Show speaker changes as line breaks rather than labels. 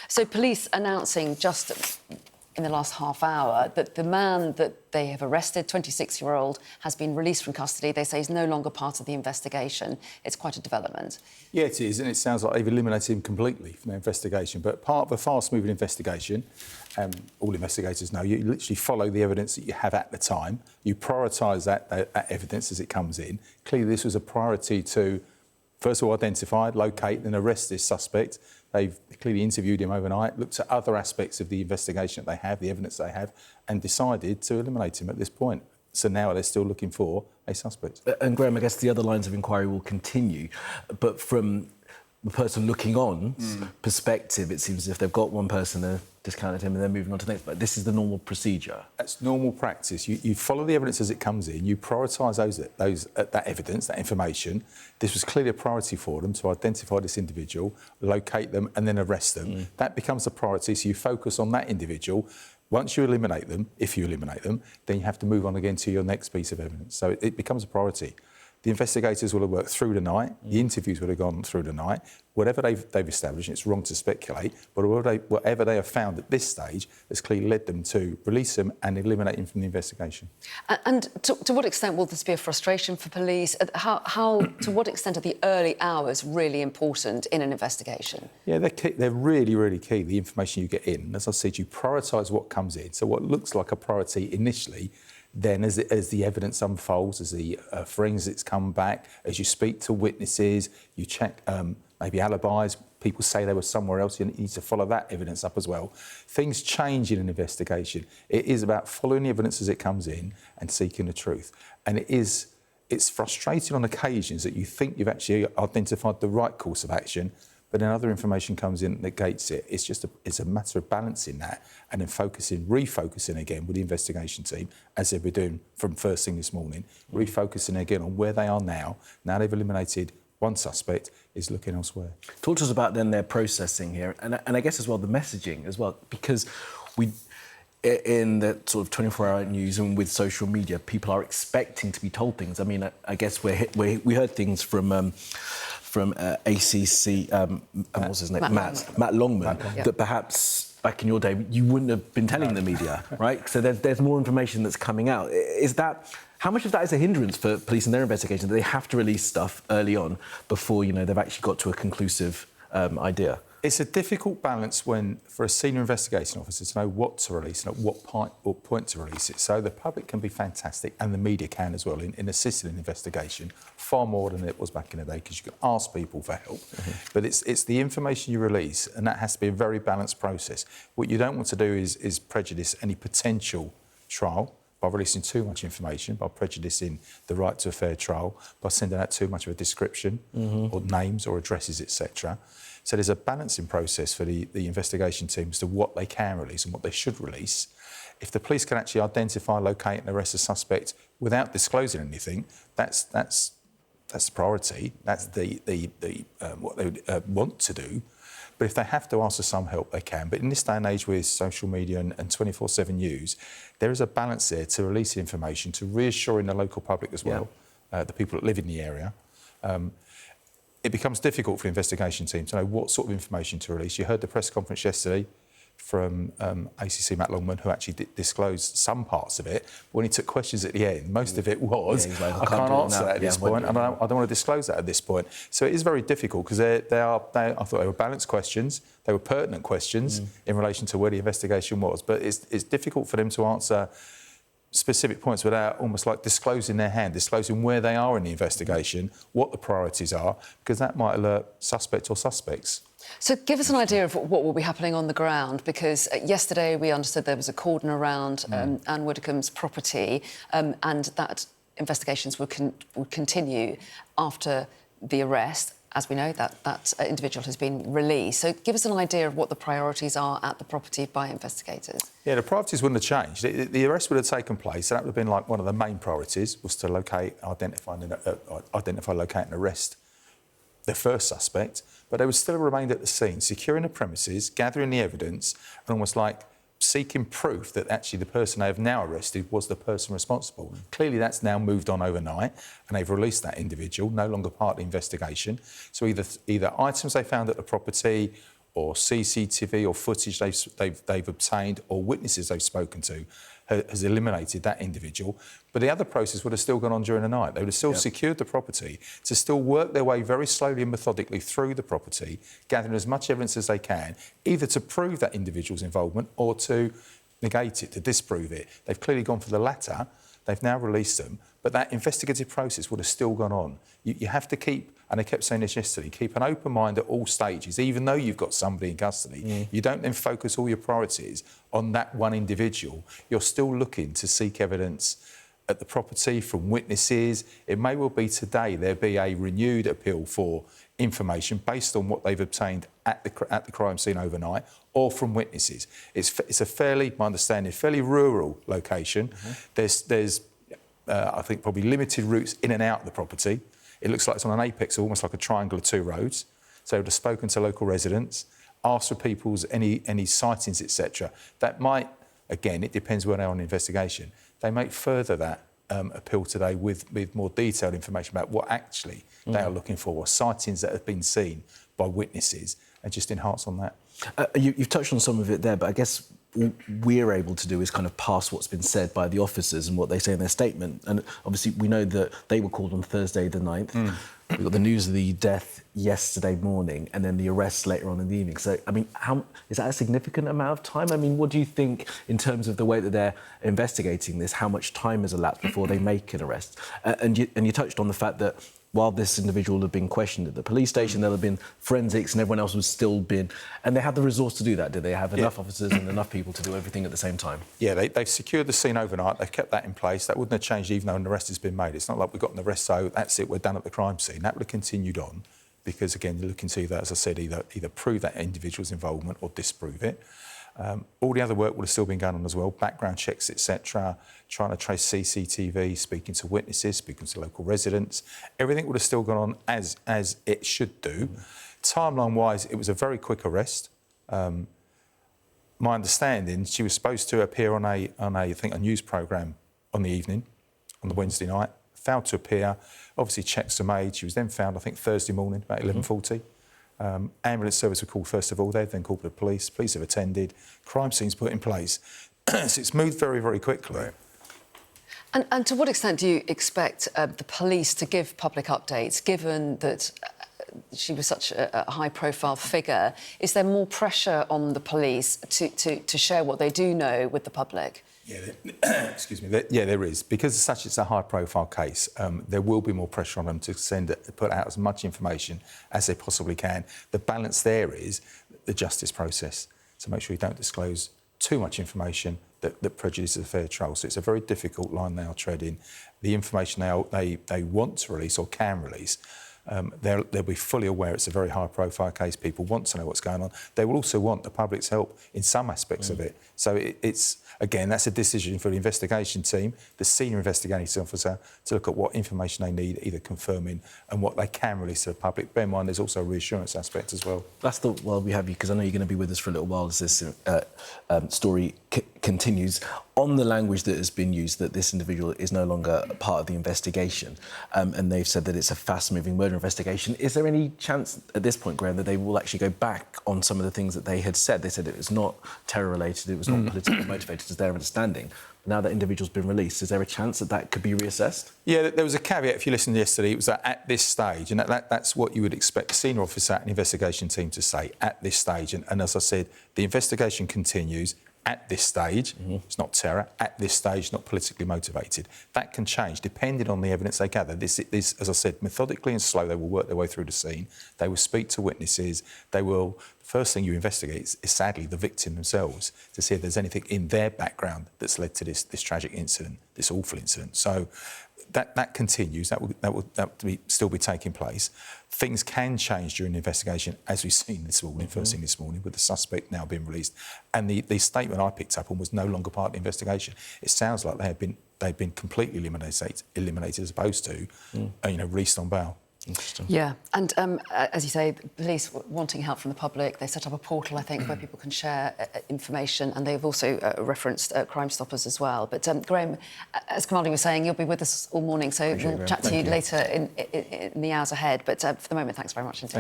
So police announcing just in the last half hour that the man that they have arrested, 26-year-old, has been released from custody. They say he's no longer part of the investigation. It's quite a development.
Yeah, it is, and it sounds like they've eliminated him completely from the investigation. But part of a fast-moving investigation, all investigators know, you literally follow the evidence that you have at the time. You prioritise that evidence as it comes in. Clearly, this was a priority to, first of all, identify, locate and arrest this suspect. They've clearly interviewed him overnight, looked at other aspects of the investigation that they have, the evidence they have, and decided to eliminate him at this point. So now they're still looking for a suspect.
And Graham, I guess the other lines of inquiry will continue, but from the person looking on's perspective, it seems as if they've got one person, they've discounted him and they're moving on to the next. But this is the normal procedure. That's
normal practice. You follow the evidence as it comes in. You prioritise that evidence, that information. This was clearly a priority for them to identify this individual, locate them and then arrest them. That becomes a priority, so you focus on that individual. Once you eliminate them, if you eliminate them, then you have to move on again to your next piece of evidence. So it becomes a priority. The investigators will have worked through the night. The interviews would have gone through the night. Whatever they've established, it's wrong to speculate, but whatever they have found at this stage has clearly led them to release him and eliminate him from the investigation.
And to what extent will this be a frustration for police? To what extent are the early hours really important in an investigation?
Yeah, they're really, really key, the information you get in. And as I said, you prioritise what comes in. So what looks like a priority initially, then as the evidence unfolds, as the forensics come back, as you speak to witnesses, you check maybe alibis, people say they were somewhere else, you need to follow that evidence up as well. Things change in an investigation. It is about following the evidence as it comes in and seeking the truth. And it's frustrating on occasions that you think you've actually identified the right course of action, but then other information comes in that negates it. It's a matter of balancing that and then refocusing again with the investigation team, as they've been doing from first thing this morning, refocusing again on where they are now. Now they've eliminated one suspect, is looking elsewhere.
Talk to us about then their processing here, and I guess as well the messaging as well, because in the sort of 24-hour news and with social media, people are expecting to be told things. I mean, I guess we heard things from ACC, what's his name? Matt Longman, that perhaps back in your day you wouldn't have been telling the media, right? So there's more information that's coming out. How much of that is a hindrance for police in their investigation, that they have to release stuff early on before, they've actually got to a conclusive idea?
It's a difficult balance for a senior investigation officer to know what to release and at what point to release it. So the public can be fantastic, and the media can as well, in assisting an investigation, far more than it was back in the day, because you can ask people for help. But it's the information you release, and that has to be a very balanced process. What you don't want to do is prejudice any potential trial by releasing too much information, by prejudicing the right to a fair trial, by sending out too much of a description or names or addresses, etc. So there's a balancing process for the investigation team as to what they can release and what they should release. If the police can actually identify, locate and arrest a suspect without disclosing anything, that's the priority. That's what they would want to do. But if they have to ask for some help, they can. But in this day and age with social media and 24/7 news, there is a balance there to release the information, to reassuring the local public as well, the people that live in the area. It becomes difficult for the investigation team to know what sort of information to release. You heard the press conference yesterday from ACC Matt Longman, who actually disclosed some parts of it. When he took questions at the end, most of it was, I can't answer that at this point, and I don't want to disclose that at this point. So it is very difficult, because I thought they were balanced questions, they were pertinent questions in relation to where the investigation was, but it's difficult for them to answer specific points without almost like disclosing where they are in the investigation, what the priorities are, because that might alert suspect or suspects.
So give us an idea of what will be happening on the ground, because yesterday we understood there was a cordon around Anne Widdecombe's property, and that investigations would continue after the arrest. As we know, that individual has been released. So give us an idea of what the priorities are at the property by investigators. Yeah,
the priorities wouldn't have changed. The arrest would have taken place, and that would have been like one of the main priorities, was to locate, identify, locate and arrest the first suspect. But they would still have remained at the scene, securing the premises, gathering the evidence, and almost like seeking proof that actually the person they have now arrested was the person responsible. Clearly that's now moved on overnight, and they've released that individual, no longer part of the investigation. So either items they found at the property or CCTV or footage they've obtained or witnesses they've spoken to has eliminated that individual. But the other process would have still gone on during the night. They would have still secured the property to still work their way very slowly and methodically through the property, gathering as much evidence as they can, either to prove that individual's involvement or to negate it, to disprove it. They've clearly gone for the latter. They've now released them. But that investigative process would have still gone on. You have to keep, and I kept saying this yesterday, keep an open mind at all stages, even though you've got somebody in custody. You don't then focus all your priorities on that one individual. You're still looking to seek evidence at the property from witnesses. It may well be today there be a renewed appeal for information based on what they've obtained at the crime scene overnight or from witnesses. It's a fairly, my understanding, fairly rural location. There's I think probably limited routes in and out of the property. It looks like it's on an apex, almost like a triangle of two roads. So they would have spoken to local residents, asked for people's any sightings, etc. That might, again, it depends where they are on the investigation. They might further that appeal today with more detailed information about what actually they are looking for, or sightings that have been seen by witnesses, and just enhance on that.
You've touched on some of it there, but I guess all we're able to do is kind of pass what's been said by the officers and what they say in their statement. And obviously we know that they were called on Thursday the 9th. We got the news of the death yesterday morning and then the arrest later on in the evening. So, I mean, is that a significant amount of time? I mean, what do you think in terms of the way that they're investigating this, how much time has elapsed before they make an arrest? And you touched on the fact that while this individual had been questioned at the police station, there had been forensics and everyone else was still been... And they had the resource to do that, did they? Have enough officers and enough people to do everything at the same time? Yeah,
they've secured the scene overnight. They've kept that in place. That wouldn't have changed even though an arrest has been made. It's not like we've got an arrest, so that's it, we're done at the crime scene. That would have continued on because, again, you're looking to either, as I said, either prove that individual's involvement or disprove it. All the other work would have still been going on as well, background checks, etc., trying to trace CCTV, speaking to witnesses, speaking to local residents. Everything would have still gone on as it should do. Timeline-wise, it was a very quick arrest. My understanding, she was supposed to appear on I think, a news programme on the evening, on the Wednesday night, failed to appear. Obviously, checks were made. She was then found, I think, Thursday morning, about 11:40. Ambulance service were called first of all. They've then called the police. Police have attended. Crime scenes put in place. So it's moved very, very quickly.
Right.
And to what extent do you expect the police to give public updates, given that she was such a high-profile figure? Is there more pressure on the police to share what they do know with the public?
Yeah, excuse me. Yeah, there is. Because it's a high-profile case, there will be more pressure on them to put out as much information as they possibly can. The balance there is the justice process. So make sure you don't disclose too much information that prejudices a fair trial. So it's a very difficult line they are treading. The information they want to release or can release, they'll be fully aware it's a very high-profile case. People want to know what's going on. They will also want the public's help in some aspects of it. So it's, again, that's a decision for the investigation team, the senior investigating officer, to look at what information they need, either confirming and what they can release to the public. Bear in mind, there's also a reassurance aspect as well.
That's the... Well, we have you, because I know you're going to be with us for a little while as this story continues. On the language that has been used, that this individual is no longer part of the investigation, and they've said that it's a fast-moving murder investigation, is there any chance at this point, Graham, that they will actually go back on some of the things that they had said? They said it was not terror-related, it was not politically motivated, as their understanding. Now that individual's been released, is there a chance that that could be reassessed? Yeah, there was a caveat, if you listened yesterday, it was that at this stage, and that's what you would expect a senior officer at an investigation team to say, at this stage. And as I said, the investigation continues. At this stage, it's not terror. At this stage, not politically motivated. That can change depending on the evidence they gather. This, as I said, methodically and slow, they will work their way through the scene. They will speak to witnesses. They will... The first thing you investigate is sadly the victim themselves, to see if there's anything in their background that's led to this tragic incident, this awful incident. So that continues. That will still be taking place. Things can change during the investigation, as we've seen this morning, first thing this morning, with the suspect now being released. And the statement I picked up on was no longer part of the investigation. It sounds like they've been completely eliminated as opposed to, released on bail. Interesting.
Yeah, and as you say, police wanting help from the public, they set up a portal, I think, where people can share information, and they've also referenced Crime Stoppers as well. But Graham, as Kamali was saying, you'll be with us all morning, so we'll chat to you later in the hours ahead. But for the moment, thanks very much indeed.